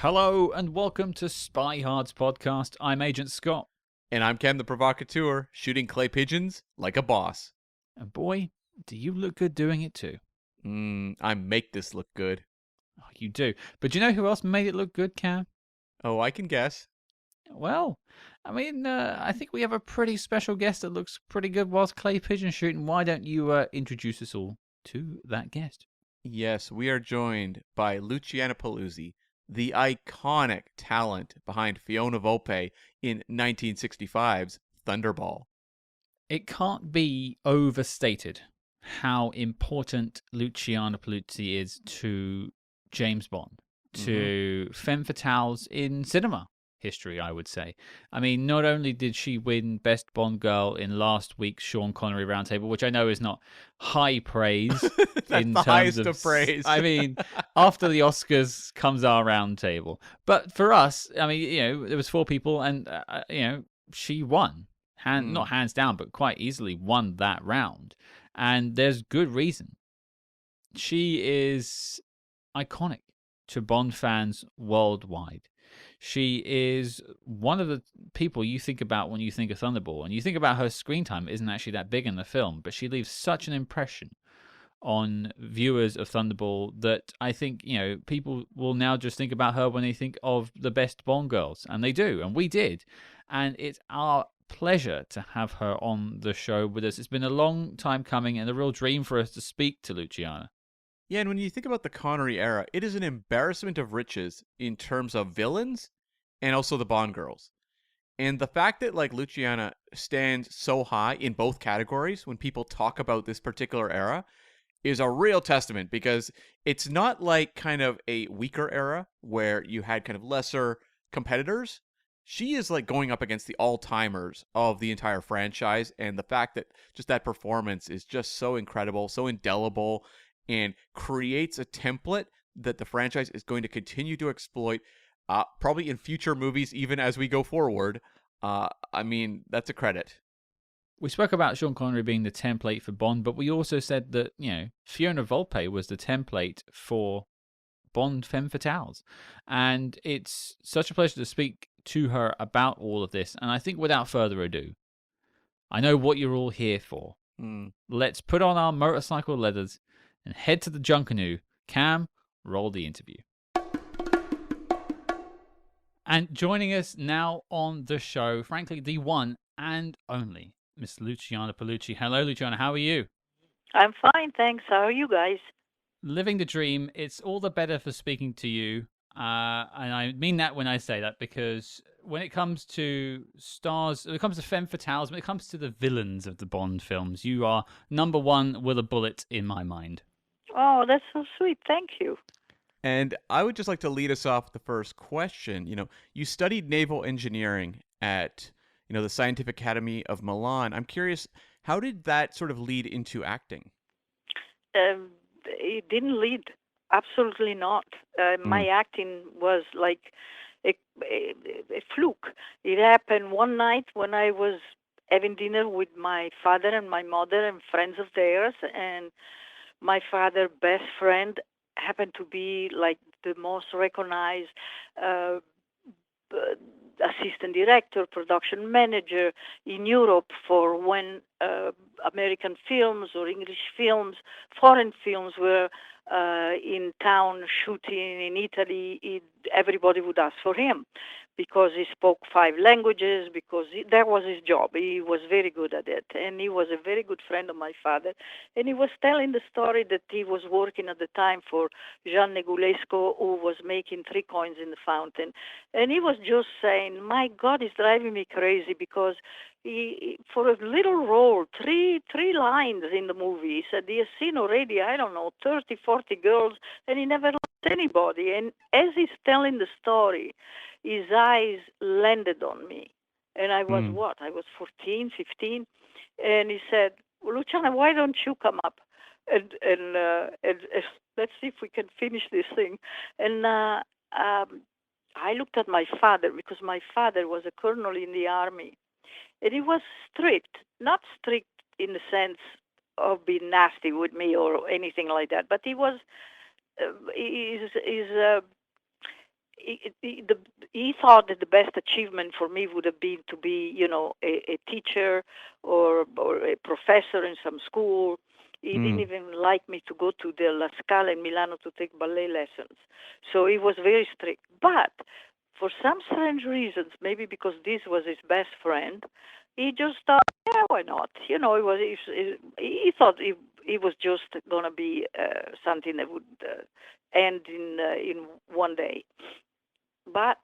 Hello and welcome to Spyhards podcast. I'm Agent Scott. And I'm Cam the Provocateur, shooting clay pigeons like a boss. And boy, do you look good doing it too. I make this look good. Oh, you do. But do you know who else made it look good, Cam? Oh, I can guess. Well, I think we have a pretty special guest that looks pretty good whilst clay pigeon shooting. Why don't you introduce us all to that guest? Yes, we are joined by Luciana Paluzzi, the iconic talent behind Fiona Volpe in 1965's Thunderball. It can't be overstated how important Luciana Paluzzi is to James Bond, to femme fatales in cinema history, I would say. I mean, not only did she win Best Bond Girl in last week's Sean Connery Roundtable, which I know is not high praise That's in the terms highest of praise. I mean, after the Oscars comes our roundtable. But for us, I mean, there was four people, and she won. Not hands down, but quite easily won that round. And there's good reason. She is iconic to Bond fans worldwide. She is one of the people you think about when you think of Thunderball. And you think about her screen time isn't actually that big in the film, but she leaves such an impression on viewers of Thunderball that I think, people will now just think about her when they think of the best Bond girls. And they do, and we did. And it's our pleasure to have her on the show with us. It's been a long time coming and a real dream for us to speak to Luciana. Yeah, and when you think about the Connery era, it is an embarrassment of riches in terms of villains and also the Bond girls. And the fact that Luciana stands so high in both categories when people talk about this particular era is a real testament, because it's not like kind of a weaker era where you had kind of lesser competitors. She is like going up against the all-timers of the entire franchise, and the fact that just that performance is just so incredible, so indelible, and creates a template that the franchise is going to continue to exploit, probably in future movies, even as we go forward. That's a credit. We spoke about Sean Connery being the template for Bond, but we also said that, Fiona Volpe was the template for Bond femme fatales. And it's such a pleasure to speak to her about all of this. And I think without further ado, I know what you're all here for. Let's put on our motorcycle leathers and head to the Junkanoo. Cam, roll the interview. And joining us now on the show, frankly, the one and only Miss Luciana Paluzzi. Hello, Luciana. How are you? I'm fine, thanks. How are you guys? Living the dream. It's all the better for speaking to you. And I mean that when I say that, because when it comes to stars, when it comes to femme fatales, when it comes to the villains of the Bond films, you are number one with a bullet in my mind. Oh, that's so sweet. Thank you. And I would just like to lead us off with the first question. You studied naval engineering at, the Scientific Academy of Milan. I'm curious, how did that sort of lead into acting? It didn't lead. Absolutely not. My acting was like a fluke. It happened one night when I was having dinner with my father and my mother and friends of theirs, and my father's best friend happened to be like the most recognized assistant director, production manager in Europe for when American films or English films, foreign films were in town shooting in Italy. Everybody would ask for him because he spoke 5 languages, because that was his job. He was very good at it, and he was a very good friend of my father. And he was telling the story that he was working at the time for Jean Negulesco, who was making 3 coins in the fountain. And he was just saying, my God, it's driving me crazy, because he for a little role, three lines in the movie, he said he has seen already, 30, 40 girls, and he never lost anybody. And as he's telling the story, his eyes landed on me. And I was I was 14, 15. And he said, well, Luciana, why don't you come up? And let's see if we can finish this thing. And I looked at my father, because my father was a colonel in the army. And he was strict, not strict in the sense of being nasty with me or anything like that, but he was, he thought that the best achievement for me would have been to be, a teacher or a professor in some school. He didn't even like me to go to the La Scala in Milano to take ballet lessons. So he was very strict. But for some strange reasons, maybe because this was his best friend, he just thought, yeah, why not? He thought it was just going to be something that would end in one day. But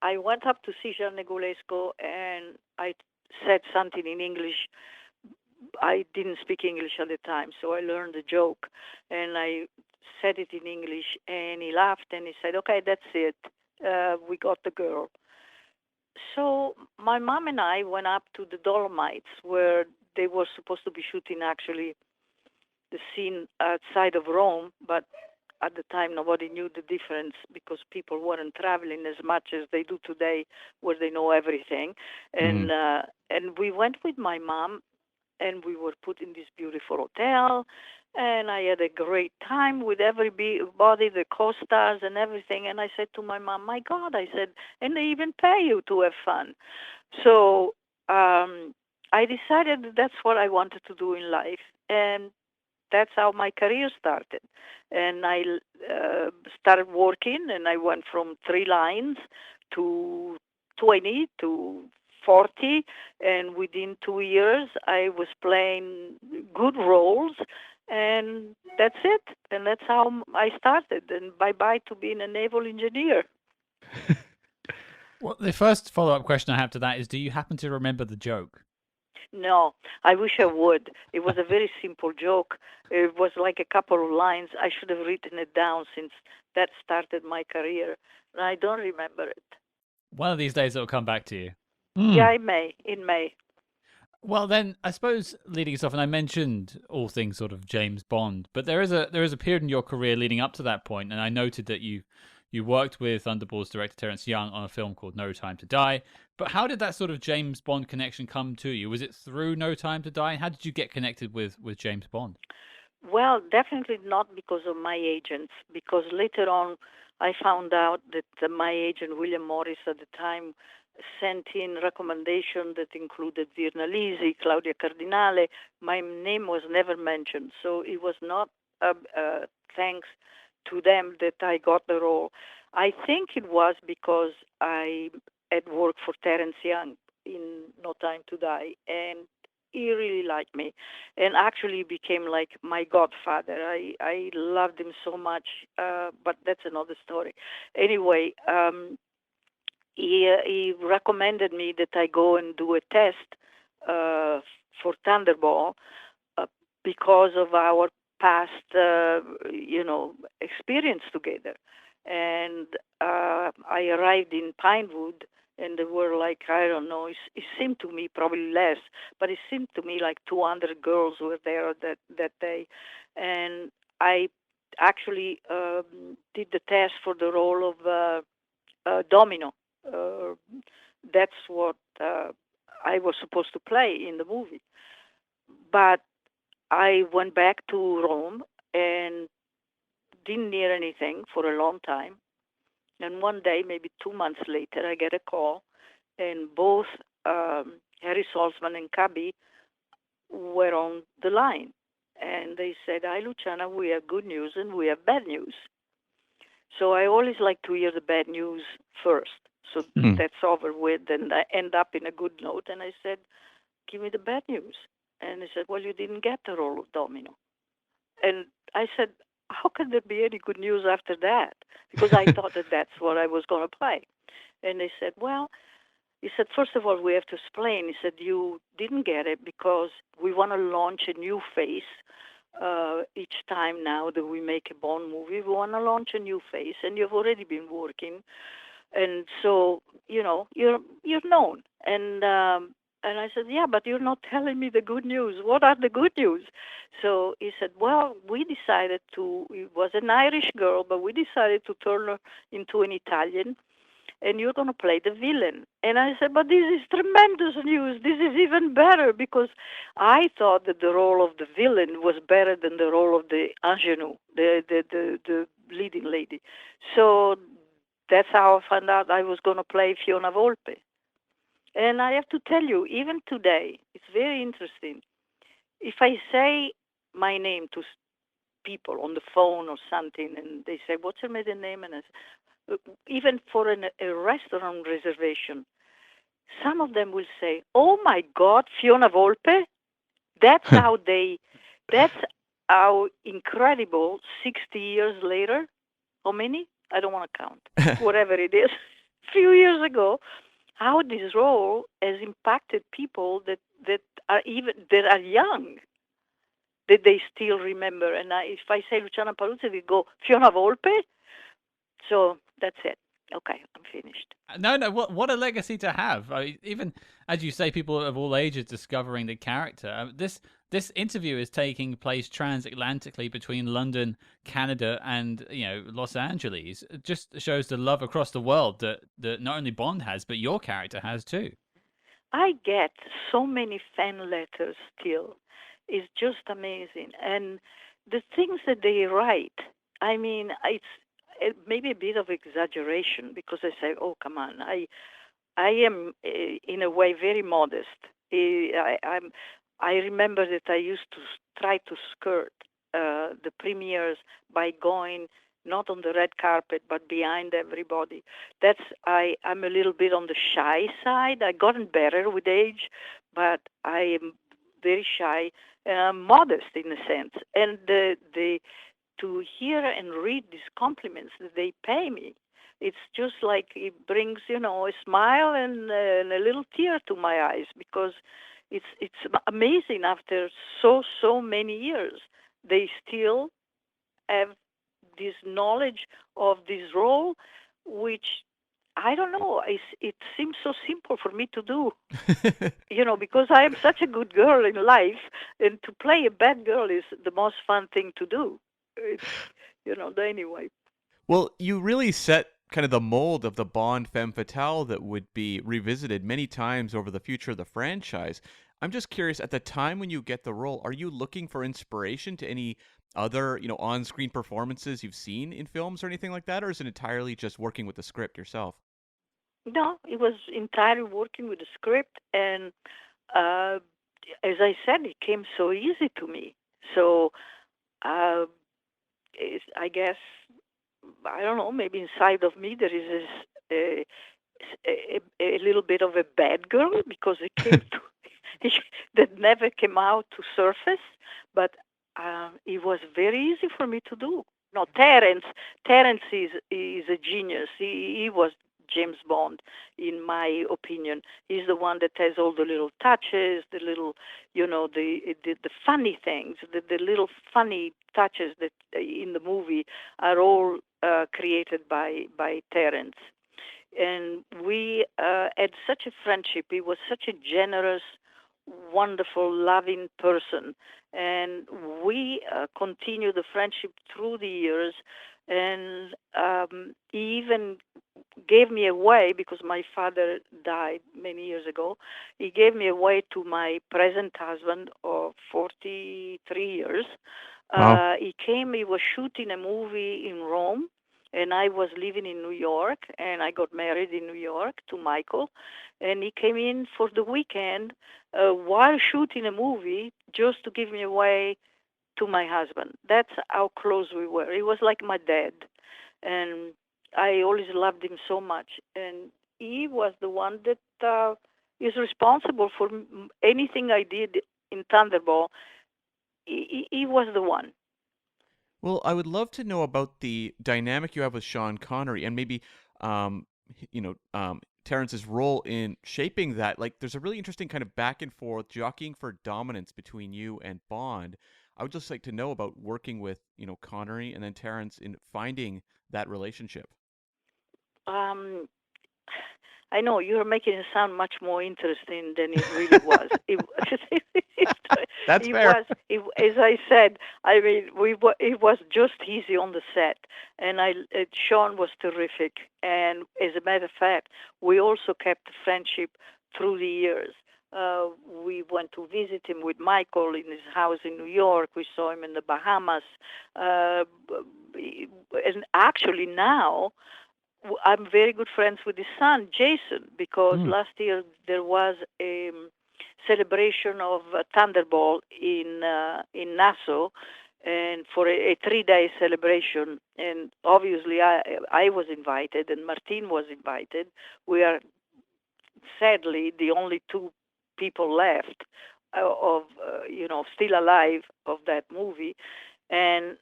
I went up to see Jean Negulesco and I said something in English. I didn't speak English at the time, so I learned the joke, and I said it in English, and he laughed, and he said, okay, that's it. We got the girl. So my mom and I went up to the Dolomites, where they were supposed to be shooting, actually, the scene outside of Rome, but at the time nobody knew the difference because people weren't traveling as much as they do today, where they know everything. And we went with my mom, and we were put in this beautiful hotel, and I had a great time with everybody, the co-stars and everything. And I said to my mom, my God, I said, and they even pay you to have fun. So I decided that that's what I wanted to do in life, and that's how my career started. And I started working, and I went from 3 lines to 20 to 40, and within 2 years I was playing good roles, and that's it. And that's how I started. And bye-bye to being a naval engineer. Well, the first follow-up question I have to that is, do you happen to remember the joke? No, I wish I would. It was a very simple joke. It was like a couple of lines. I should have written it down since that started my career. And I don't remember it. One of these days it'll come back to you. Yeah, in May. Well, then I suppose leading us off, and I mentioned all things sort of James Bond, but there is a period in your career leading up to that point, and I noted that you worked with Thunderball's director Terence Young on a film called No Time to Die. But how did that sort of James Bond connection come to you? Was it through No Time to Die? How did you get connected with James Bond? Well, definitely not because of my agents, because later on I found out that my agent, William Morris, at the time, sent in recommendation that included Virna Lisi, Claudia Cardinale. My name was never mentioned, so it was not thanks to them that I got the role. I think it was because I had worked for Terence Young in No Time to Die, and he really liked me, and actually became like my godfather. I loved him so much, but that's another story. Anyway, he recommended me that I go and do a test for Thunderball because of our past, experience together. And I arrived in Pinewood, and there were like, I don't know, it seemed to me probably less, but it seemed to me like 200 girls were there that day. And I actually did the test for the role of Domino. Uh, that's what I was supposed to play in the movie. But I went back to Rome and didn't hear anything for a long time. And one day, maybe 2 months later, I get a call, and both Harry Saltzman and Cubby were on the line. And they said, hi, Luciana, we have good news and we have bad news. So I always like to hear the bad news first. So that's over with, and I end up in a good note. And I said, give me the bad news. And they said, well, you didn't get the role of Domino. And I said, how can there be any good news after that? Because I thought that that's what I was going to play. And they said, well, he said, first of all, we have to explain. He said, you didn't get it because we want to launch a new face each time now that we make a Bond movie. We want to launch a new face, and you've already been working. And so, you're known. And I said, yeah, but you're not telling me the good news. What are the good news? So he said, well, it was an Irish girl, but we decided to turn her into an Italian, and you're going to play the villain. And I said, but this is tremendous news. This is even better, because I thought that the role of the villain was better than the role of the ingenue, the leading lady. So that's how I found out I was going to play Fiona Volpe. And I have to tell you, even today, it's very interesting. If I say my name to people on the phone or something, and they say, "What's your maiden name?" and I say, even for a restaurant reservation, some of them will say, "Oh my God, Fiona Volpe." That's how they. That's how incredible. 60 years later, how many? I don't want to count. Whatever it is, a few years ago, how this role has impacted people that are young, that they still remember. And if I say Luciana Paluzzi, they go Fiona Volpe. So that's it. Okay, I'm finished. No, no. What a legacy to have. I mean, even as you say, people of all ages discovering the character. This interview is taking place transatlantically between London, Canada, and Los Angeles. It just shows the love across the world that not only Bond has, but your character has too. I get so many fan letters still. It's just amazing. And the things that they write, I mean, it's maybe a bit of exaggeration because I say, oh, come on. I am, in a way, very modest. I remember that I used to try to skirt the premieres by going not on the red carpet but behind everybody. I'm a little bit on the shy side. I've gotten better with age, but I am very shy, modest in a sense. And the to hear and read these compliments that they pay me, it's just like it brings, a smile and a little tear to my eyes because it's amazing after so many years. They still have this knowledge of this role, which I don't know. It seems so simple for me to do, because I am such a good girl in life, and to play a bad girl is the most fun thing to do. It's, anyway. Well, you really set kind of the mold of the Bond femme fatale that would be revisited many times over the future of the franchise. I'm just curious, at the time when you get the role, are you looking for inspiration to any other, on-screen performances you've seen in films or anything like that, or is it entirely just working with the script yourself? No, it was entirely working with the script, and uh, as I said, it came so easy to me. So uh, I guess I don't know. Maybe inside of me there is a little bit of a bad girl because it came to that never came out to surface, but it was very easy for me to do. No, Terence is a genius. He was James Bond, in my opinion. He's the one that has all the little touches, the little, the funny things, the little funny touches that in the movie are all created by Terence. And we had such a friendship. He was such a generous, wonderful, loving person. And we continued the friendship through the years. And he even gave me away because my father died many years ago. He gave me away to my present husband of 43 years. Wow. He was shooting a movie in Rome, and I was living in New York, and I got married in New York to Michael. And he came in for the weekend while shooting a movie just to give me away to my husband. That's how close we were. He was like my dad. And I always loved him so much. And he was the one that is responsible for anything I did in Thunderball. He was the one. Well, I would love to know about the dynamic you have with Sean Connery and maybe, um, Terrence's role in shaping that. Like, there's a really interesting kind of back and forth jockeying for dominance between you and Bond. I would just like to know about working with, Connery and then Terrence in finding that relationship. Um, I know you're making it sound much more interesting than it really was. That's fair. As I said, I mean, it was just easy on the set, and Sean was terrific. And as a matter of fact, we also kept friendship through the years. We went to visit him with Michael in his house in New York. We saw him in the Bahamas. And actually now, I'm very good friends with his son, Jason, because Mm. last year there was a celebration of Thunderball in Nassau, and for a 3-day celebration. And obviously, I was invited, and Martin was invited. We are sadly the only two people left of still alive of that movie, and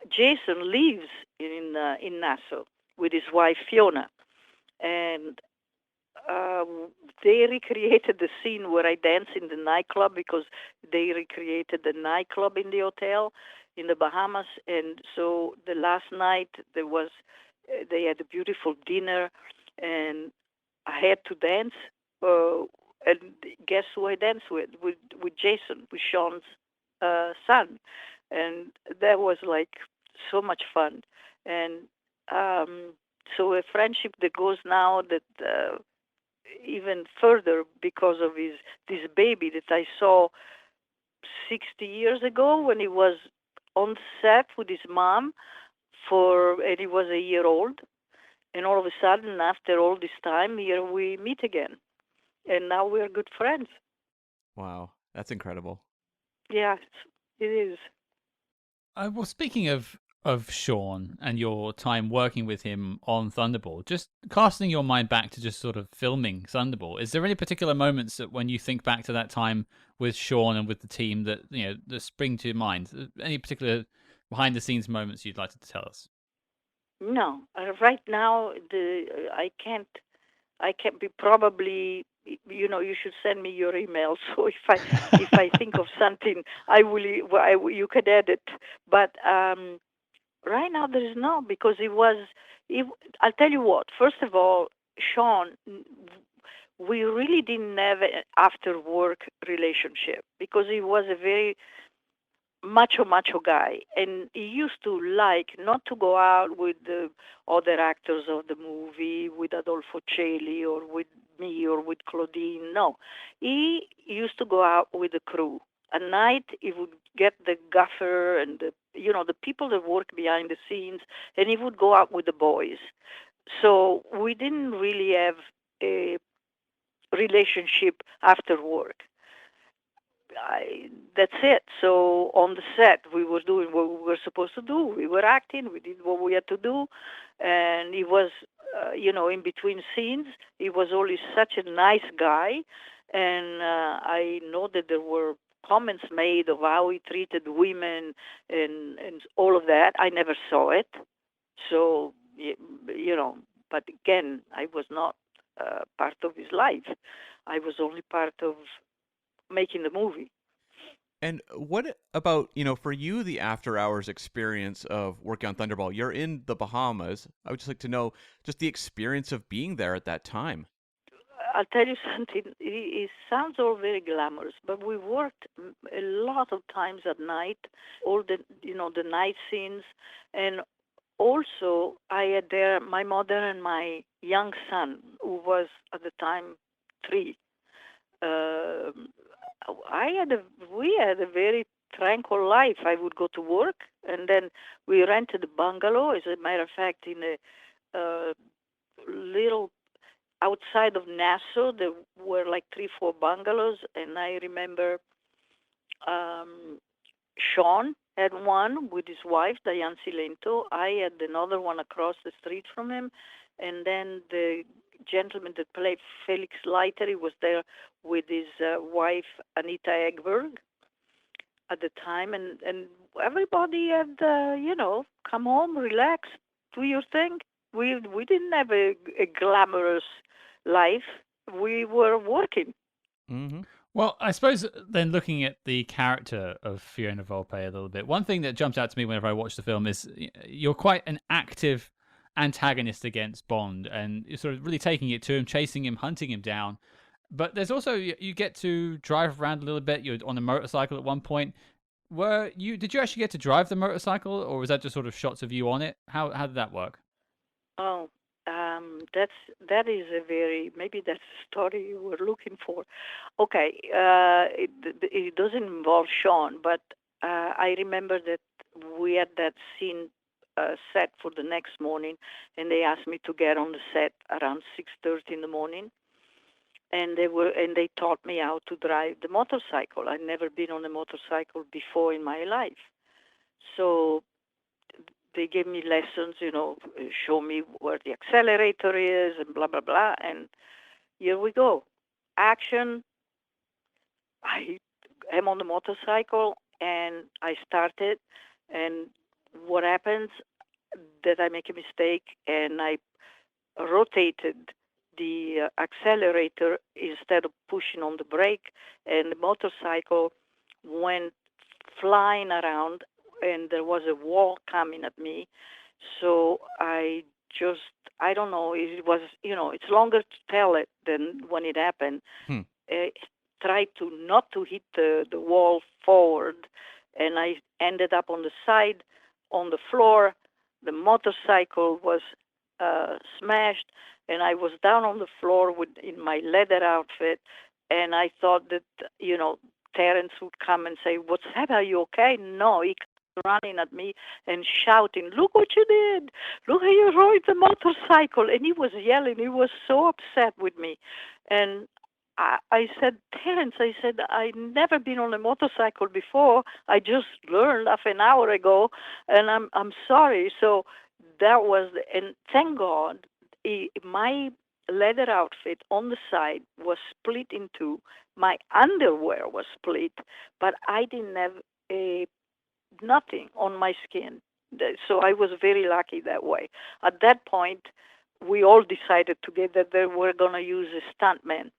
Jason lives in Nassau with his wife Fiona, and uh, they recreated the scene where I dance in the nightclub because they recreated the nightclub in the hotel in the Bahamas. And so the last night they had a beautiful dinner, and I had to dance. And guess who I danced with? With Jason, with Sean's son, and that was like so much fun. And um, so a friendship that goes now that even further because of this baby that I saw 60 years ago when he was on set with his mom and he was a year old, and all of a sudden after all this time here we meet again, and now we're good friends. Wow, that's incredible. Yes, it is. Well, speaking of Sean and your time working with him on Thunderball, just casting your mind back to just sort of filming Thunderball, is there any particular moments that when you think back to that time with Sean and with the team that spring to your mind? Any particular behind the scenes moments you'd like to tell us? No, right now I can be probably, you should send me your email. So if I think of something, you can add it. But right now there is no, because I'll tell you what. First of all, Sean, we really didn't have an after work relationship because he was a very macho guy, and he used to like not to go out with the other actors of the movie, with Adolfo Celi or with me or with Claudine. No, he used to go out with the crew. At night he would get the gaffer and the people that work behind the scenes, and he would go out with the boys. So we didn't really have a relationship after work. That's it. So on the set, we were doing what we were supposed to do. We were acting. We did what we had to do, and he was, in between scenes, he was always such a nice guy. And I know that there were comments made of how he treated women and all of that. I never saw it, so you know. But again, I was not part of his life. I was only part of making the movie. And what about, for you, the after hours experience of working on Thunderball? You're in the Bahamas. I would just like to know just the experience of being there at that time. I'll tell you something. It sounds all very glamorous, but we worked a lot of times at night, all the night scenes, and also I had there my mother and my young son, who was at the time 3. Um I had a we had a very tranquil life. I would go to work, and then we rented a bungalow. As a matter of fact, in a little outside of Nassau, there were like 3, 4 bungalows, and I remember um, Sean had one with his wife, Diane Cilento. I had another one across the street from him, and then the gentleman that played Felix Leiter, he was there with his wife, Anita Egberg, at the time, and everybody had, come home, relax, do your thing. We didn't have a glamorous life. We were working. Mm-hmm. Well, I suppose then looking at the character of Fiona Volpe a little bit, one thing that jumps out to me whenever I watch the film is you're quite an active antagonist against Bond, and you're sort of really taking it to him, chasing him, hunting him down. But there's also you get to drive around a little bit. You're on a motorcycle at one point. Did you actually get to drive the motorcycle, or was that just sort of shots of you on it? How did that work? Oh, that is a very maybe that's the story you were looking for. Okay, it doesn't involve Sean, but I remember that we had that scene set for the next morning, and they asked me to get on the set around 6:30 in the morning. And they taught me how to drive the motorcycle. I'd never been on a motorcycle before in my life. So they gave me lessons, show me where the accelerator is and blah, blah, blah. And here we go. Action. I am on the motorcycle and I started. And what happens that I make a mistake and I rotated the accelerator instead of pushing on the brake, and the motorcycle went flying around, and there was a wall coming at me. So I don't know, it was, it's longer to tell it than when it happened. Tried to not to hit the wall forward, and I ended up on the side, on the floor. The motorcycle was smashed, and I was down on the floor in my leather outfit, and I thought that, Terence would come and say, "What's happened? Are you okay?" No, he kept running at me and shouting, "Look what you did! Look how you rode the motorcycle!" And he was yelling. He was so upset with me. And I said, "Terence," I said, "I've never been on a motorcycle before. I just learned half an hour ago, and I'm sorry." So that was, and thank God, my leather outfit on the side was split in two. My underwear was split, but I didn't have nothing on my skin. So I was very lucky that way. At that point, we all decided together that we're going to use a stuntman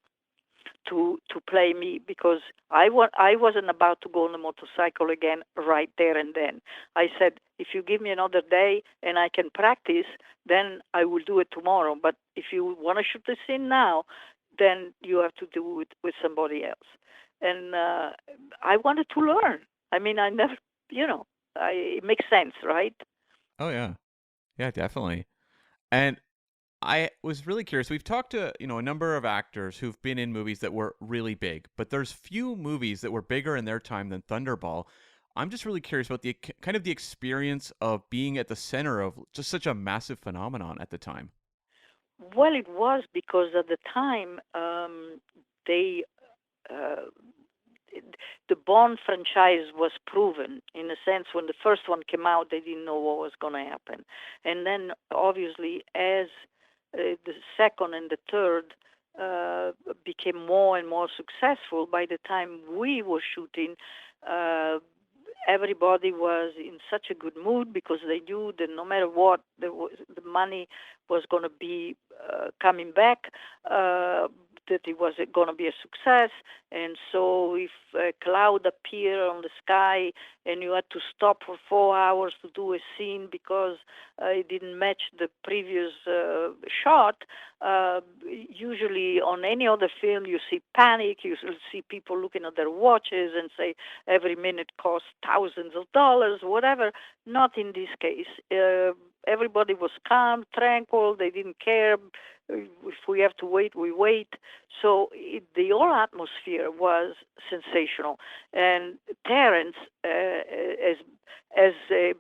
to play me, because I wasn't about to go on a motorcycle again right there and then. I said, if you give me another day and I can practice, then I will do it tomorrow. But if you want to shoot the scene now, then you have to do it with somebody else. And I wanted to learn. I mean, I never, it makes sense, right? Oh, yeah. Yeah, definitely. And I was really curious. We've talked to, a number of actors who've been in movies that were really big, but there's few movies that were bigger in their time than Thunderball. I'm just really curious about the kind of the experience of being at the center of just such a massive phenomenon at the time. Well, it was because at the time they the Bond franchise was proven, in a sense. When the first one came out, they didn't know what was going to happen, and then obviously as the second and the third became more and more successful, by the time we were shooting, everybody was in such a good mood because they knew that no matter what, the money was going to be coming back, that it was going to be a success. And so if a cloud appeared on the sky and you had to stop for 4 hours to do a scene because it didn't match the previous shot, usually on any other film you see panic, you see people looking at their watches and say every minute costs thousands of dollars, whatever. Not in this case. Everybody was calm, tranquil, they didn't care. If we have to wait, we wait. So the whole atmosphere was sensational. And Terence, as a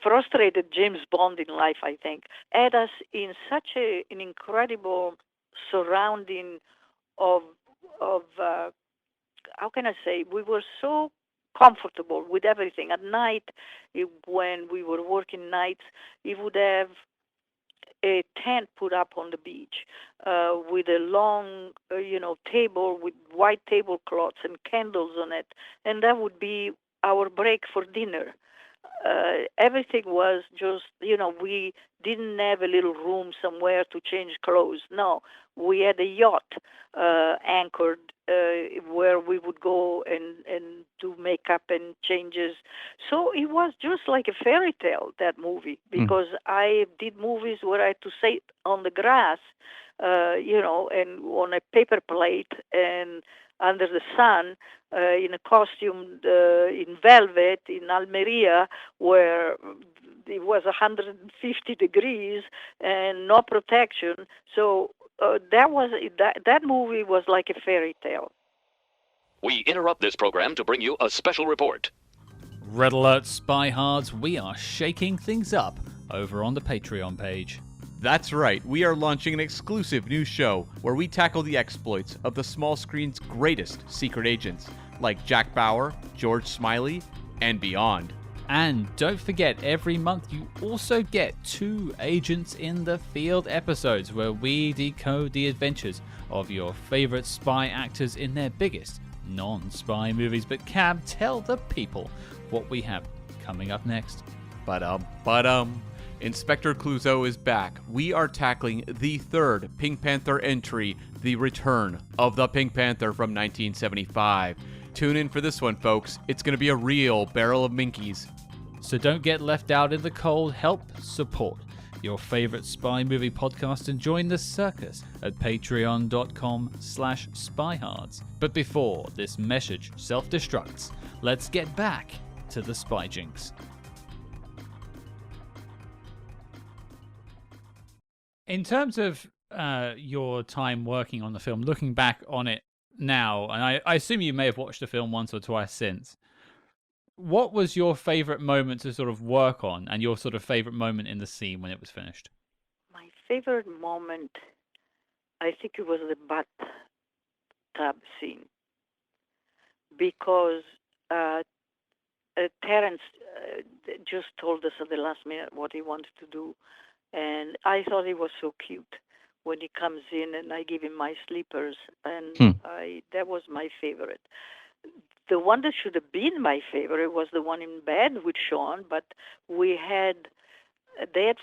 frustrated James Bond in life, I think, had us in such an incredible surrounding of how can I say, we were so comfortable with everything. At night, when we were working nights, he would have a tent put up on the beach with a long, table with white tablecloths and candles on it, and that would be our break for dinner. Everything was just, we didn't have a little room somewhere to change clothes. No, we had a yacht anchored where we would go and do makeup and changes. So it was just like a fairy tale, that movie, because I did movies where I had to sit on the grass, and on a paper plate and under the sun, in a costume in velvet in Almeria, where it was 150 degrees and no protection. So that movie was like a fairy tale. We interrupt this program to bring you a special report. Red alert, Spyhards, we are shaking things up over on the Patreon page. That's right, we are launching an exclusive new show where we tackle the exploits of the small screen's greatest secret agents, like Jack Bauer, George Smiley, and beyond. And don't forget, every month you also get 2 Agents in the Field episodes where we decode the adventures of your favorite spy actors in their biggest non-spy movies. But Cam, tell the people what we have coming up next. Inspector Clouseau is back. We are tackling the 3rd Pink Panther entry, The Return of the Pink Panther from 1975. Tune in for this one, folks. It's going to be a real barrel of Minkies. So don't get left out in the cold. Help support your favorite spy movie podcast and join the circus at patreon.com/spyhards. But before this message self-destructs, let's get back to the Spy Jinx. In terms of your time working on the film, looking back on it now, and I assume you may have watched the film once or twice since, what was your favorite moment to sort of work on, and your sort of favorite moment in the scene when it was finished? My favorite moment, I think it was the bathtub scene, because Terence just told us at the last minute what he wanted to do, and I thought he was so cute when he comes in and I give him my slippers, and that was my favorite. The one that should have been my favorite was the one in bed with Sean, but they had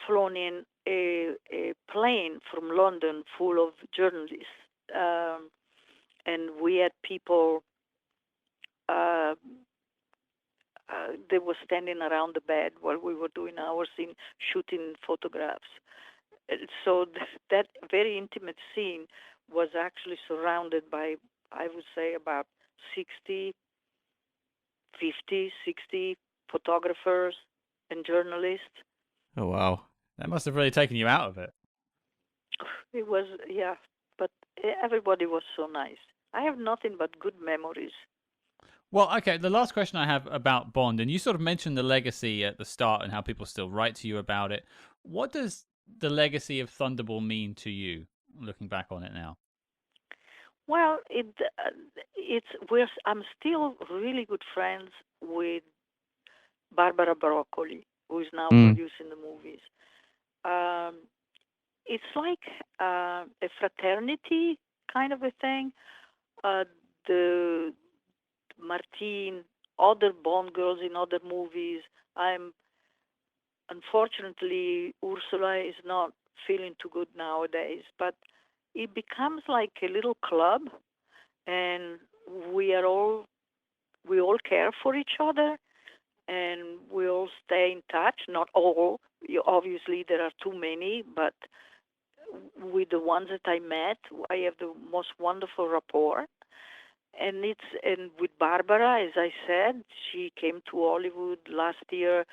flown in a plane from London full of journalists, and we had people they were standing around the bed while we were doing our scene, shooting photographs. So that very intimate scene was actually surrounded by, I would say, about 50, 60 photographers and journalists. Oh, wow. That must have really taken you out of it. It was, yeah, but everybody was so nice. I have nothing but good memories. Well, okay, the last question I have about Bond, and you sort of mentioned the legacy at the start and how people still write to you about it. What does the legacy of Thunderball mean to you, looking back on it now? Well, I'm still really good friends with Barbara Broccoli, who is now producing the movies. It's like a fraternity kind of a thing. The Martine, other Bond girls in other movies. Unfortunately, Ursula is not feeling too good nowadays, but it becomes like a little club, and we all care for each other, and we all stay in touch. Not all, obviously there are too many, but with the ones that I met, I have the most wonderful rapport. And with Barbara, as I said, she came to Hollywood last year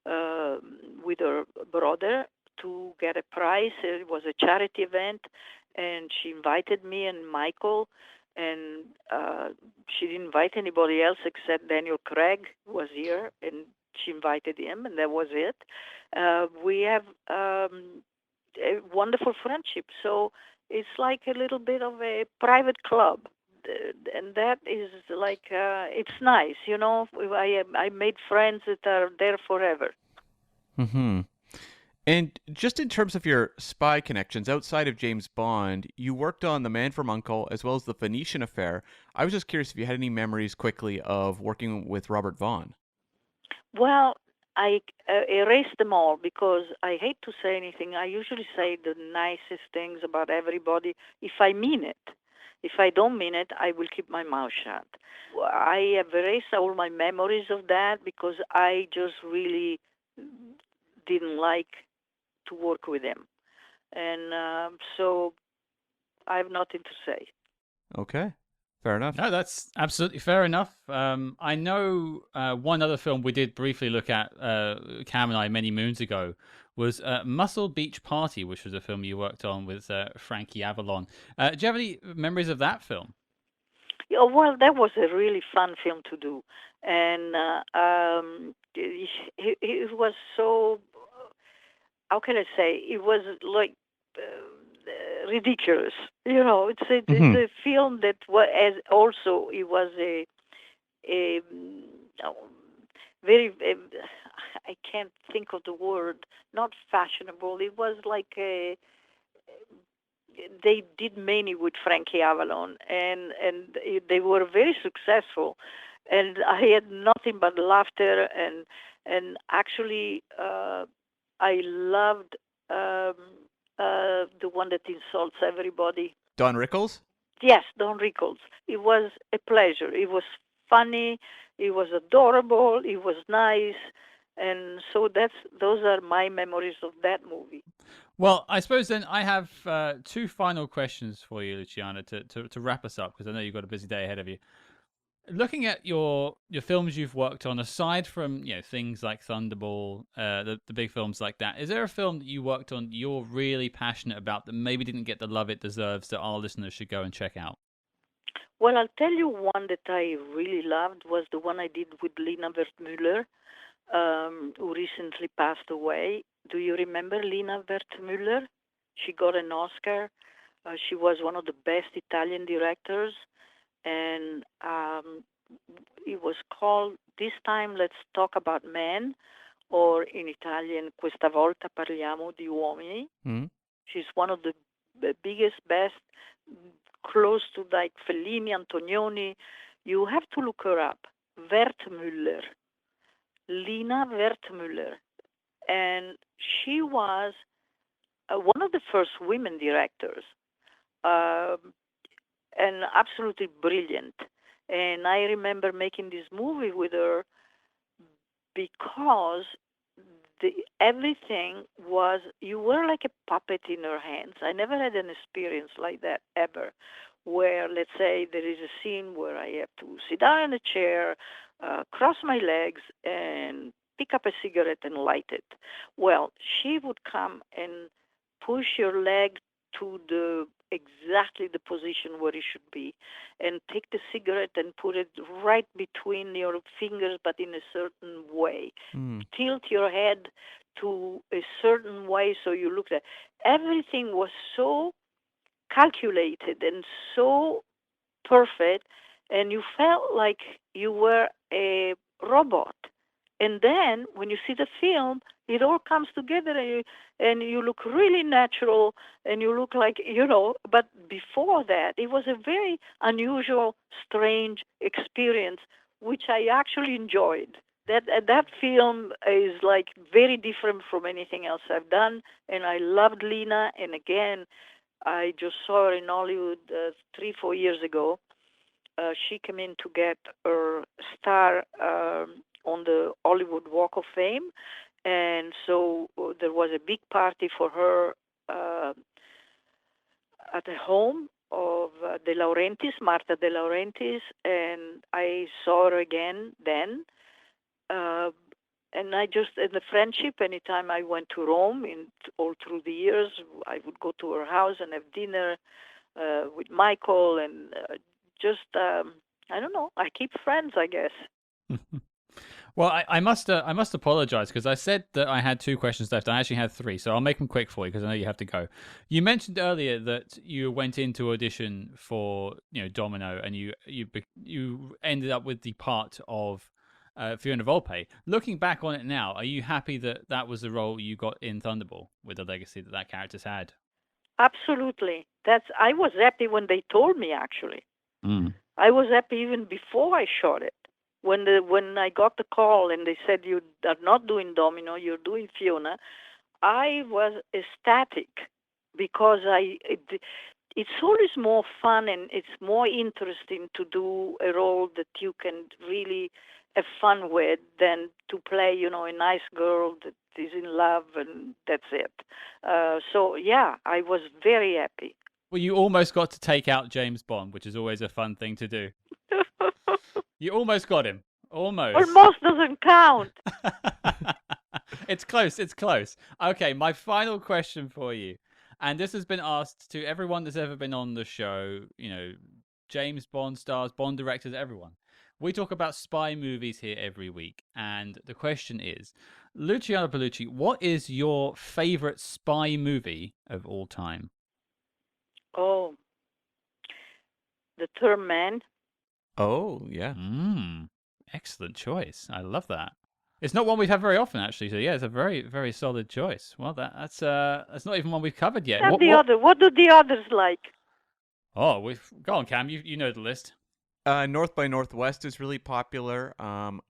with her brother to get a prize. It was a charity event, and she invited me and Michael, and she didn't invite anybody else except Daniel Craig was here, and she invited him, and that was it. We have a wonderful friendship, so it's like a little bit of a private club. And that is like it's nice, you know. I made friends that are there forever. And just in terms of your spy connections outside of James Bond, you worked on The Man from U.N.C.L.E. as well as The Phoenician Affair. I was just curious if you had any memories quickly of working with Robert Vaughn. Well, I erased them all because I hate to say anything. I usually say the nicest things about everybody if I mean it. If I don't mean it, I will keep my mouth shut. I have erased all my memories of that because I just really didn't like to work with him. And so I have nothing to say. Okay. Fair enough. No, that's absolutely fair enough. I know one other film we did briefly look at, Cam and I, many moons ago, was Muscle Beach Party, which was a film you worked on with Frankie Avalon. Do you have any memories of that film? Yeah, well, that was a really fun film to do, and it was so. How can I say? It was like ridiculous. It's Hmm. a film that was as also it was a oh, very. I can't think of the word. Not fashionable. It was like a they did many with Frankie Avalon, and they were very successful. And I had nothing but laughter, and actually, I loved the one that insults everybody. Don Rickles? Yes, Don Rickles. It was a pleasure. It was funny. It was adorable. It was nice, and so those are my memories of that movie. Well, I suppose then I have two final questions for you, Luciana, to wrap us up, because I know you've got a busy day ahead of you. Looking at your films you've worked on, aside from things like Thunderball, the big films like that, is there a film that you worked on you're really passionate about that maybe didn't get the love it deserves that our listeners should go and check out? Well, I'll tell you one that I really loved was the one I did with Lina Wertmüller, who recently passed away. Do you remember Lina Wertmüller? She got an Oscar. She was one of the best Italian directors, and it was called This Time Let's Talk About Men, or in Italian Questa volta parliamo di uomini. Hmm. She's one of the biggest, best, close to like Fellini, Antonioni. You have to look her up. Wertmüller, Lina Wertmüller, and she was one of the first women directors, um, and absolutely brilliant. And I remember making this movie with her because everything was, you were like a puppet in her hands. I never had an experience like that ever, where let's say there is a scene where I have to sit down in a chair, cross my legs, and pick up a cigarette and light it. Well, she would come and push your leg to the exactly the position where it should be, and take the cigarette and put it right between your fingers, but in a certain way. Mm. Tilt your head to a certain way so you look at everything was so calculated and so perfect, and you felt like you were a robot. And then when you see the film, it all comes together, and you look really natural, and you look like, but before that, it was a very unusual, strange experience, which I actually enjoyed. That film is like very different from anything else I've done, and I loved Lena. And again, I just saw her in Hollywood 3-4 years ago. She came in to get her star on the Hollywood Walk of Fame, and so there was a big party for her at the home of De Laurentiis, Marta De Laurentiis, and I saw her again then. Uh, and I just, in the friendship, anytime I went to Rome, all through the years, I would go to her house and have dinner with Michael, and I don't know, I keep friends, I guess. Well, I must apologize, because I said that I had two questions left. I actually had three, so I'll make them quick for you because I know you have to go. You mentioned earlier that you went into audition for Domino, and you ended up with the part of Fiona Volpe. Looking back on it now, are you happy that that was the role you got in Thunderball, with the legacy that that character's had? Absolutely. I was happy when they told me, actually. Mm. I was happy even before I shot it. When I got the call and they said you are not doing Domino, you're doing Fiona, I was ecstatic because it's always more fun and it's more interesting to do a role that you can really have fun with than to play, a nice girl that is in love and that's it. So yeah, I was very happy. Well, you almost got to take out James Bond, which is always a fun thing to do. You almost got him. Almost. Almost doesn't count. It's close. It's close. Okay, my final question for you, and this has been asked to everyone that's ever been on the show, James Bond stars, Bond directors, everyone. We talk about spy movies here every week, and the question is, Luciana Paluzzi, what is your favorite spy movie of all time? Oh, The Third Man. Oh, yeah. Excellent choice. I love that. It's not one we've had very often, actually. So yeah, it's a very, very solid choice. Well, that's not even one we've covered yet. And the other. What do the others like? Oh, we've go on, Cam. You know the list. North by Northwest is really popular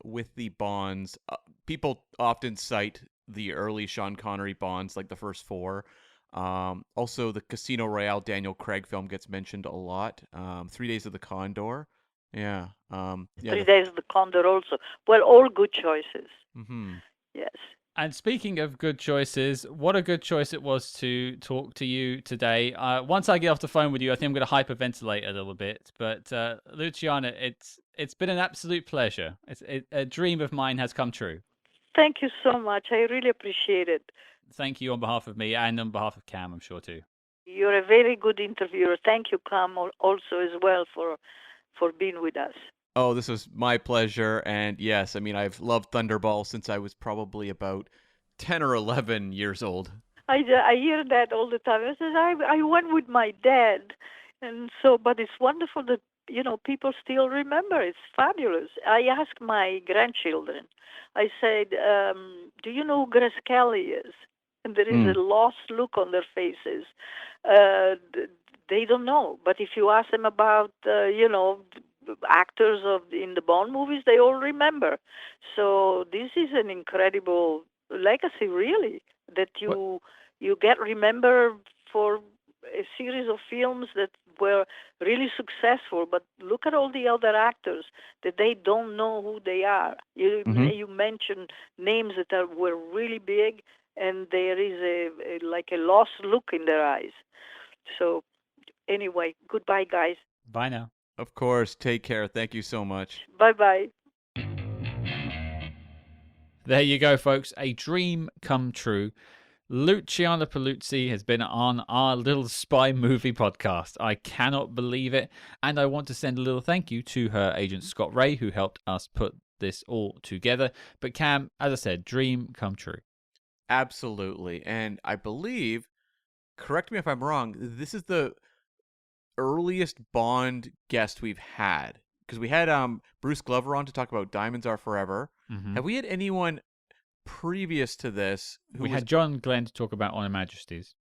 with the Bonds. People often cite the early Sean Connery Bonds, like the first four. Also, the Casino Royale Daniel Craig film gets mentioned a lot. 3 Days of the Condor. Yeah. 3 Days of the Condor also. Well, all good choices. Mm-hmm. Yes. And speaking of good choices, what a good choice it was to talk to you today. Once I get off the phone with you, I think I'm going to hyperventilate a little bit. But Luciana, it's been an absolute pleasure. A dream of mine has come true. Thank you so much. I really appreciate it. Thank you on behalf of me and on behalf of Cam, I'm sure too. You're a very good interviewer. Thank you, Cam, also as well for being with us. Oh, this was my pleasure. And yes, I mean, I've loved Thunderball since I was probably about 10 or 11 years old. I hear that all the time. I said, I went with my dad. And so, but it's wonderful that, people still remember. It's fabulous. I asked my grandchildren, I said, do you know who Grace Kelly is? And there is a lost look on their faces. They don't know. But if you ask them about, actors in the Bond movies, they all remember. So this is an incredible legacy, really, that you get remembered for a series of films that were really successful. But look at all the other actors that they don't know who they are. You mentioned names that were really big, and there is a lost look in their eyes. So anyway, goodbye, guys. Bye now. Of course. Take care. Thank you so much. Bye-bye. There you go, folks. A dream come true. Luciana Paluzzi has been on our little spy movie podcast. I cannot believe it. And I want to send a little thank you to her agent, Scott Ray, who helped us put this all together. But Cam, as I said, dream come true. Absolutely. And I believe, correct me if I'm wrong, this is the earliest Bond guest we've had. Because we had Bruce Glover on to talk about Diamonds Are Forever. Mm-hmm. Have we had anyone previous to this? We had John Glenn to talk about On Her Majesty's.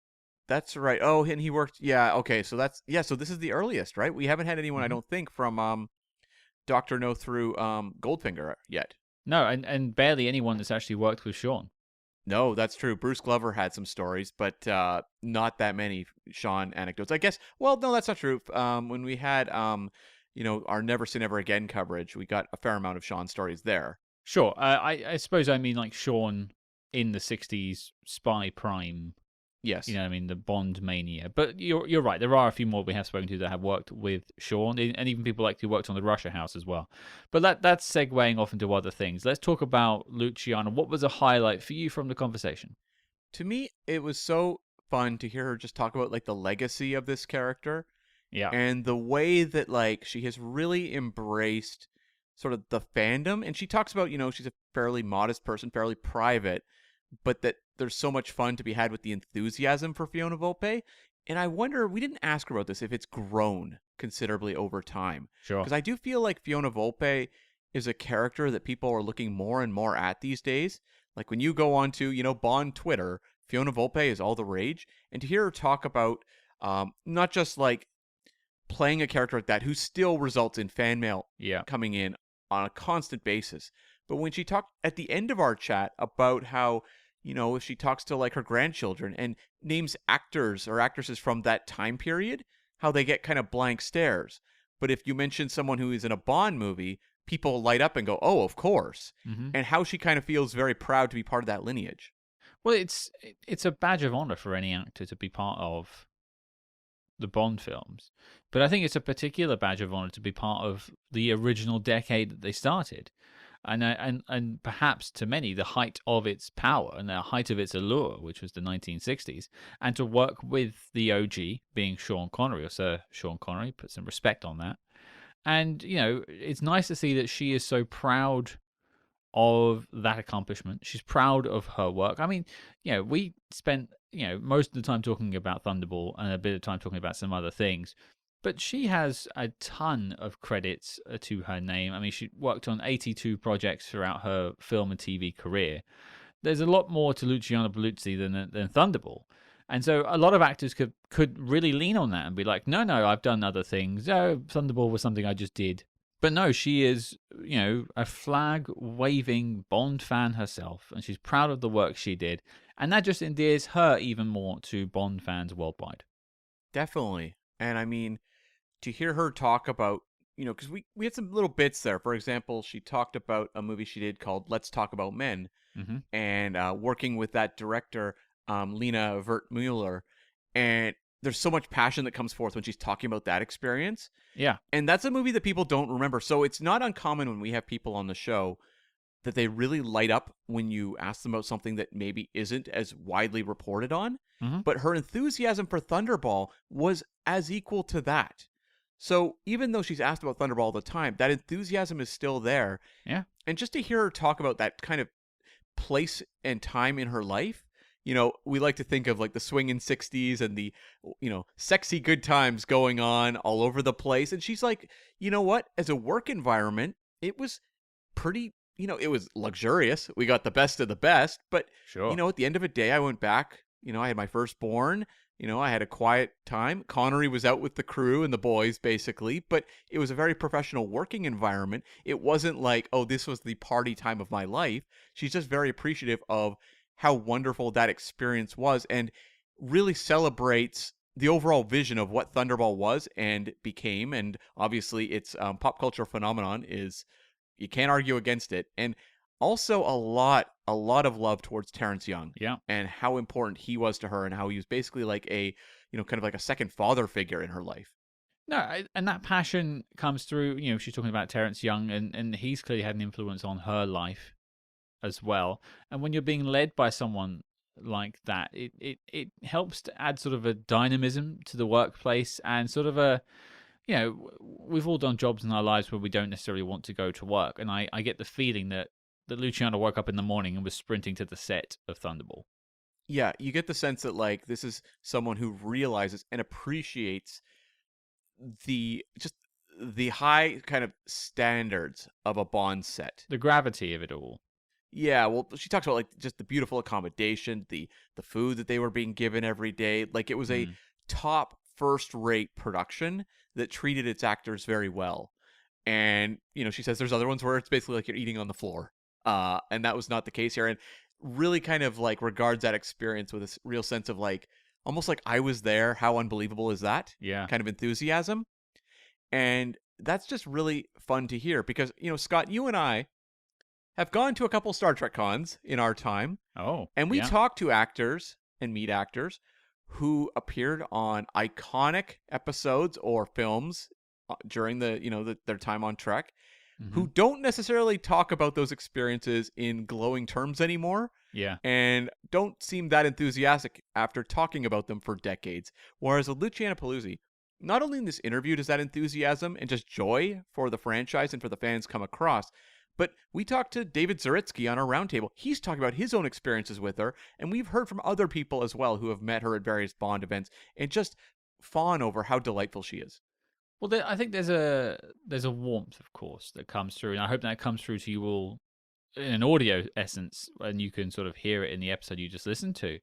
That's right. Oh, and he worked. Yeah. Okay. So so this is the earliest, right? We haven't had anyone, I don't think, from Dr. No through Goldfinger yet. No, and barely anyone that's actually worked with Sean. No, that's true. Bruce Glover had some stories, but not that many Sean anecdotes. I guess. Well, no, that's not true. When we had our Never Say Never Again coverage, we got a fair amount of Sean stories there. Sure. I suppose I mean like Sean in the 60s spy prime. Yes. The Bond mania. But you're right. There are a few more we have spoken to that have worked with Sean, and even people like who worked on the Russia House as well. But that's segueing off into other things. Let's talk about Luciana. What was a highlight for you from the conversation? To me, it was so fun to hear her just talk about like the legacy of this character. Yeah. And the way that like she has really embraced sort of the fandom. And she talks about, she's a fairly modest person, fairly private, but that there's so much fun to be had with the enthusiasm for Fiona Volpe. And I wonder, we didn't ask her about this, if it's grown considerably over time. Sure. Because I do feel like Fiona Volpe is a character that people are looking more and more at these days. Like when you go on to, Bond Twitter, Fiona Volpe is all the rage. And to hear her talk about not just like playing a character like that who still results in fan mail coming in on a constant basis. But when she talked at the end of our chat about how, if she talks to like her grandchildren and names actors or actresses from that time period, how they get kind of blank stares. But if you mention someone who is in a Bond movie, people light up and go, oh, of course. Mm-hmm. And how she kind of feels very proud to be part of that lineage. Well, it's a badge of honor for any actor to be part of the Bond films. But I think it's a particular badge of honor to be part of the original decade that they started. And perhaps to many, the height of its power and the height of its allure, which was the 1960s, and to work with the OG, being Sean Connery, or Sir Sean Connery, put some respect on that, And, it's nice to see that she is so proud of that accomplishment. She's proud of her work. I mean, we spent, most of the time talking about Thunderball and a bit of time talking about some other things. But she has a ton of credits to her name. I mean, she worked on 82 projects throughout her film and TV career. There's a lot more to Luciana Paluzzi than Thunderball. And so a lot of actors could really lean on that and be like, no, I've done other things. Oh, Thunderball was something I just did. But no, she is, a flag-waving Bond fan herself, and she's proud of the work she did. And that just endears her even more to Bond fans worldwide. Definitely. And I mean, to hear her talk about, because we had some little bits there. For example, she talked about a movie she did called Let's Talk About Men, and working with that director, Lena Wertmuller. And there's so much passion that comes forth when she's talking about that experience. Yeah. And that's a movie that people don't remember. So it's not uncommon when we have people on the show that they really light up when you ask them about something that maybe isn't as widely reported on. But her enthusiasm for Thunderball was as equal to that. So even though she's asked about Thunderball all the time, that enthusiasm is still there. Yeah. And just to hear her talk about that kind of place and time in her life, we like to think of like the swinging 60s and the, sexy good times going on all over the place. And she's like, you know what? As a work environment, it was pretty, it was luxurious. We got the best of the best. But, Sure. At the end of the day, I went back, I had my firstborn. I had a quiet time. Connery was out with the crew and the boys, basically, but it was a very professional working environment. It wasn't like, oh, this was the party time of my life. She's just very appreciative of how wonderful that experience was and really celebrates the overall vision of what Thunderball was and became. And obviously its pop culture phenomenon is, you can't argue against it. And also a lot of love towards Terence Young. Yeah. And how important he was to her and how he was basically like a, kind of like a second father figure in her life. No, and that passion comes through, she's talking about Terence Young, and he's clearly had an influence on her life as well. And when you're being led by someone like that, it helps to add sort of a dynamism to the workplace and sort of a, we've all done jobs in our lives where we don't necessarily want to go to work. And I get the feeling that Luciana woke up in the morning and was sprinting to the set of Thunderball. Yeah, you get the sense that like this is someone who realizes and appreciates the high kind of standards of a Bond set. The gravity of it all. Yeah, well, she talks about like just the beautiful accommodation, the food that they were being given every day. Like it was a top first-rate production that treated its actors very well. And, she says there's other ones where it's basically like you're eating on the floor. And that was not the case here. And really kind of like regards that experience with a real sense of like, almost like I was there. How unbelievable is that? Yeah. Kind of enthusiasm. And that's just really fun to hear because, Scott, you and I have gone to a couple Star Trek cons in our time. Oh. And we talk to actors and meet actors who appeared on iconic episodes or films during their time on Trek, who don't necessarily talk about those experiences in glowing terms anymore. Yeah. And don't seem that enthusiastic after talking about them for decades. Whereas with Luciana Paluzzi, not only in this interview does that enthusiasm and just joy for the franchise and for the fans come across, but we talked to David Zaritsky on our roundtable. He's talking about his own experiences with her, and we've heard from other people as well who have met her at various Bond events and just fawn over how delightful she is. Well, I think there's a warmth, of course, that comes through, and I hope that comes through to you all in an audio essence, and you can sort of hear it in the episode you just listened to.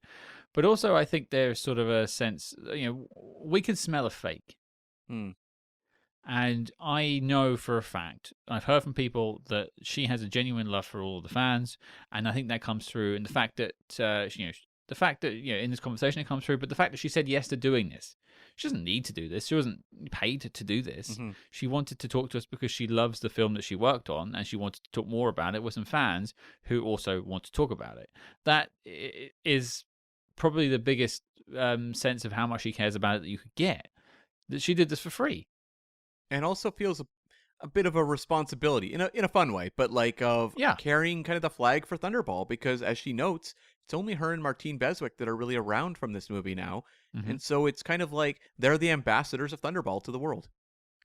But also, I think there's sort of a sense, we can smell a fake. And I know for a fact, I've heard from people that she has a genuine love for all the fans, and I think that comes through. And the fact that, in this conversation it comes through, but the fact that she said yes to doing this. She doesn't need to do this. She wasn't paid to do this. She wanted to talk to us because she loves the film that she worked on, and she wanted to talk more about it with some fans who also want to talk about it. That is probably the biggest sense of how much she cares about it that you could get. That she did this for free. And also feels a bit of a responsibility in a fun way, but like of carrying kind of the flag for Thunderball, because as she notes, it's only her and Martine Beswick that are really around from this movie now. And so it's kind of like they're the ambassadors of Thunderball to the world.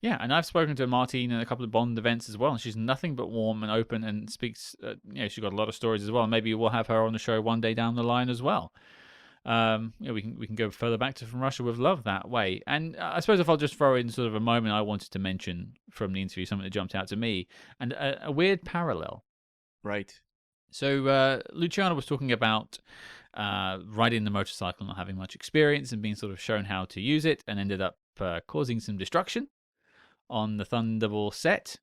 Yeah, and I've spoken to Martine in a couple of Bond events as well, and she's nothing but warm and open and speaks. She's got a lot of stories as well. Maybe we'll have her on the show one day down the line as well. We can go further back to From Russia with Love that way. And I suppose if I'll just throw in sort of a moment I wanted to mention from the interview, something that jumped out to me, and a weird parallel. Right. So Luciana was talking about riding the motorcycle, not having much experience, and being sort of shown how to use it, and ended up causing some destruction on the Thunderball set,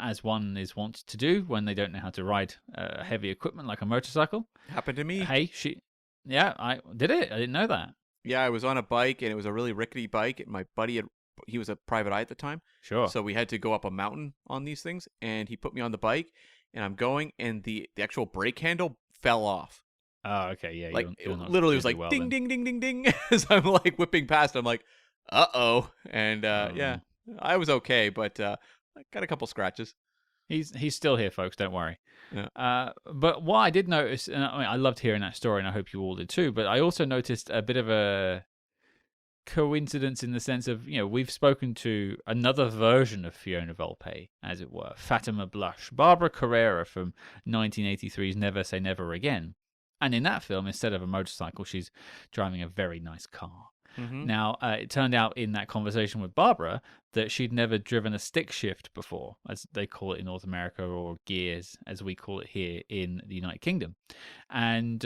as one is wont to do when they don't know how to ride heavy equipment like a motorcycle. Happened to me. Hey, yeah, I did it. I didn't know that. Yeah, I was on a bike, and it was a really rickety bike, and my buddy he was a private eye at the time. Sure. So we had to go up a mountain on these things, and he put me on the bike, and I'm going, and the actual brake handle fell off. Oh, okay, yeah. Like, you're it not literally was really like well ding, then. ding, ding, ding, ding, as I'm like whipping past. I'm like, uh-oh. And yeah, I was okay, but I got a couple scratches. He's still here, folks. Don't worry. Yeah. But what I did notice, and I loved hearing that story, and I hope you all did too. But I also noticed a bit of a coincidence in the sense of, we've spoken to another version of Fiona Volpe, as it were, Fatima Blush, Barbara Carrera from 1983's Never Say Never Again. And in that film, instead of a motorcycle, she's driving a very nice car. Mm-hmm. Now, it turned out in that conversation with Barbara that she'd never driven a stick shift before, as they call it in North America, or gears, as we call it here in the United Kingdom. And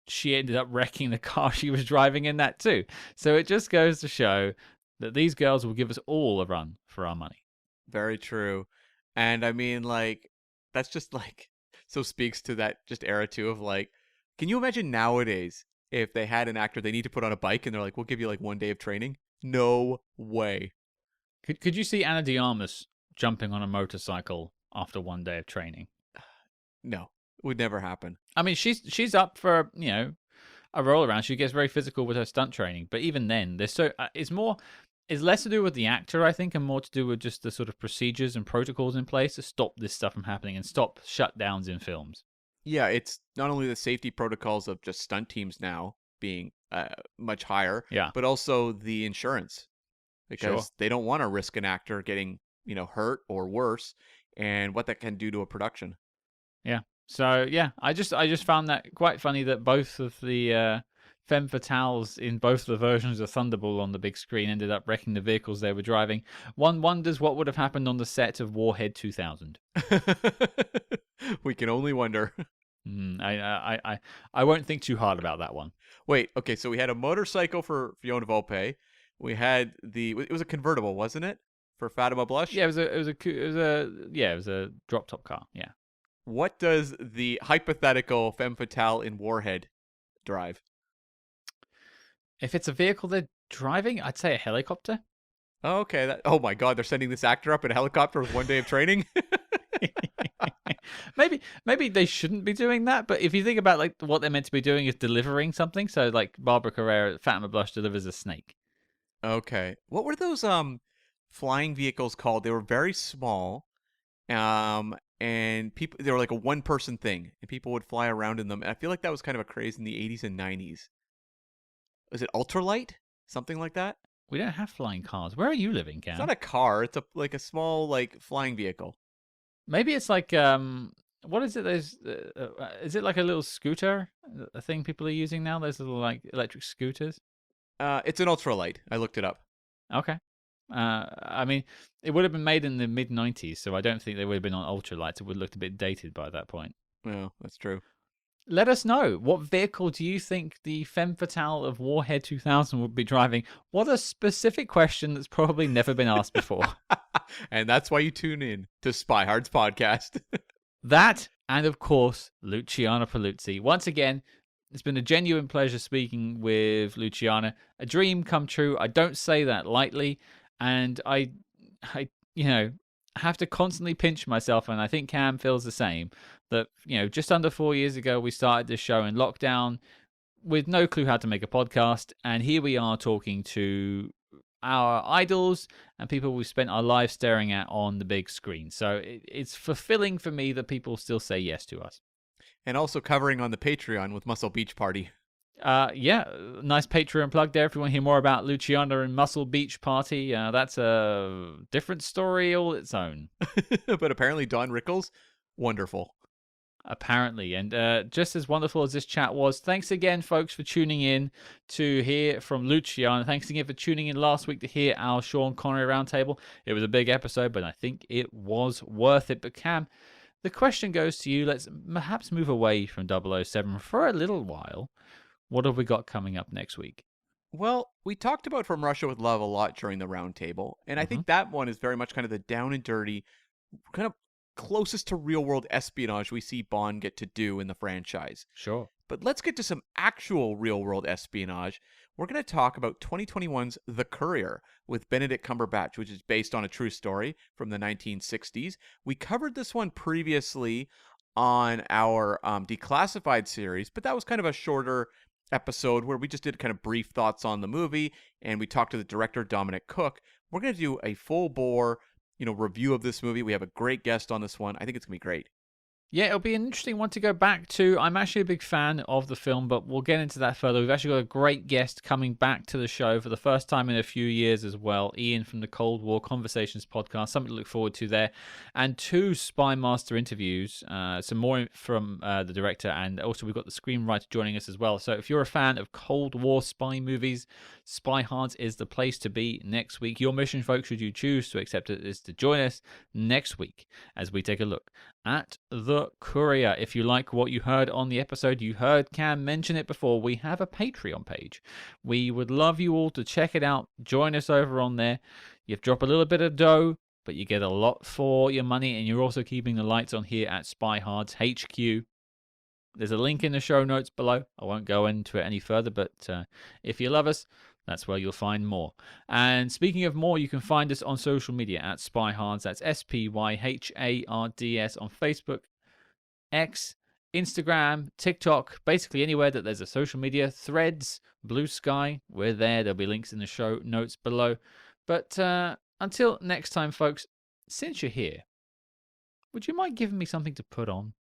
she ended up wrecking the car she was driving in that too. So it just goes to show that these girls will give us all a run for our money. Very true. And I mean, like, that's just like, so speaks to that just era too of like, can you imagine nowadays if they had an actor they need to put on a bike and they're like, we'll give you like 1 day of training? No way. Could you see Ana de Armas jumping on a motorcycle after 1 day of training? No, it would never happen. I mean, she's up for, a roll around. She gets very physical with her stunt training, but even then, it's less to do with the actor, I think, and more to do with just the sort of procedures and protocols in place to stop this stuff from happening and stop shutdowns in films. Yeah, it's not only the safety protocols of just stunt teams now being much higher, but also the insurance, because they don't want to risk an actor getting, hurt or worse, and what that can do to a production. Yeah. So yeah, I just found that quite funny that both of the femme fatales in both the versions of Thunderball on the big screen ended up wrecking the vehicles they were driving. One wonders what would have happened on the set of Warhead 2000. We can only wonder. I won't think too hard about that one. Wait, okay, so we had a motorcycle for Fiona Volpe. We had it was a convertible, wasn't it, for Fatima Blush? Yeah, it was a drop top car. Yeah. What does the hypothetical femme fatale in Warhead drive? If it's a vehicle they're driving, I'd say a helicopter. Oh, okay. Oh my God, they're sending this actor up in a helicopter with 1 day of training. Maybe they shouldn't be doing that, but if you think about like what they're meant to be doing is delivering something. So like Barbara Carrera, Fatima Blush delivers a snake. Okay. What were those flying vehicles called? They were very small. And they were like a one-person thing, and people would fly around in them. And I feel like that was kind of a craze in the 80s and 90s. Was it ultralight? Something like that? We don't have flying cars. Where are you living, Cam? It's not a car. It's like a small like flying vehicle. Maybe it's like what is it? Is it like a little scooter? A thing people are using now? Those little like electric scooters. It's an ultralight. I looked it up. Okay. I mean, it would have been made in the mid-90s, so I don't think they would have been on ultralights. It would have looked a bit dated by that point. Well, that's true. Let us know. What vehicle do you think the femme fatale of Warhead 2000 would be driving? What a specific question that's probably never been asked before. And that's why you tune in to Spyhards podcast. That, and of course, Luciana Paluzzi. Once again, it's been a genuine pleasure speaking with Luciana. A dream come true. I don't say that lightly. And I have to constantly pinch myself, and I think Cam feels the same, that, just under 4 years ago, we started this show in lockdown with no clue how to make a podcast. And here we are talking to our idols and people we've spent our lives staring at on the big screen. So it's fulfilling for me that people still say yes to us. And also covering on the Patreon with Muscle Beach Party. Yeah, nice Patreon plug there. If you want to hear more about Luciana and Muscle Beach Party, that's a different story all its own. But apparently Don Rickles, wonderful. Apparently. And just as wonderful as this chat was, thanks again, folks, for tuning in to hear from Luciana. Thanks again for tuning in last week to hear our Sean Connery roundtable. It was a big episode, but I think it was worth it. But Cam, the question goes to you. Let's perhaps move away from 007 for a little while. What have we got coming up next week? Well, we talked about From Russia with Love a lot during the roundtable, and I think that one is very much kind of the down and dirty, kind of closest to real world espionage we see Bond get to do in the franchise. Sure. But let's get to some actual real world espionage. We're going to talk about 2021's The Courier with Benedict Cumberbatch, which is based on a true story from the 1960s. We covered this one previously on our Declassified series, but that was kind of a shorter episode where we just did kind of brief thoughts on the movie, and we talked to the director, Dominic Cook. We're going to do a full bore, review of this movie. We have a great guest on this one. I think it's going to be great. Yeah, it'll be an interesting one to go back to. I'm actually a big fan of the film, but we'll get into that further. We've actually got a great guest coming back to the show for the first time in a few years as well. Ian from the Cold War Conversations podcast, something to look forward to there. And 2 SpyMaster interviews, some more from the director, and also we've got the screenwriter joining us as well. So if you're a fan of Cold War spy movies, Spyhards is the place to be next week. Your mission, folks, should you choose to accept it, is to join us next week as we take a look at The Courier. If you like what you heard on the episode, you heard Cam mention it before, we have a Patreon page. We would love you all to check it out. Join us over on there. You drop a little bit of dough, but you get a lot for your money, and you're also keeping the lights on here at Spyhards HQ. There's a link in the show notes below. I won't go into it any further, but if you love us, that's where you'll find more. And speaking of more, you can find us on social media at Spyhards. That's SPYHARDS on Facebook, X, Instagram, TikTok, basically anywhere that there's a social media, Threads, Blue Sky. We're there. There'll be links in the show notes below. But until next time, folks, since you're here, would you mind giving me something to put on?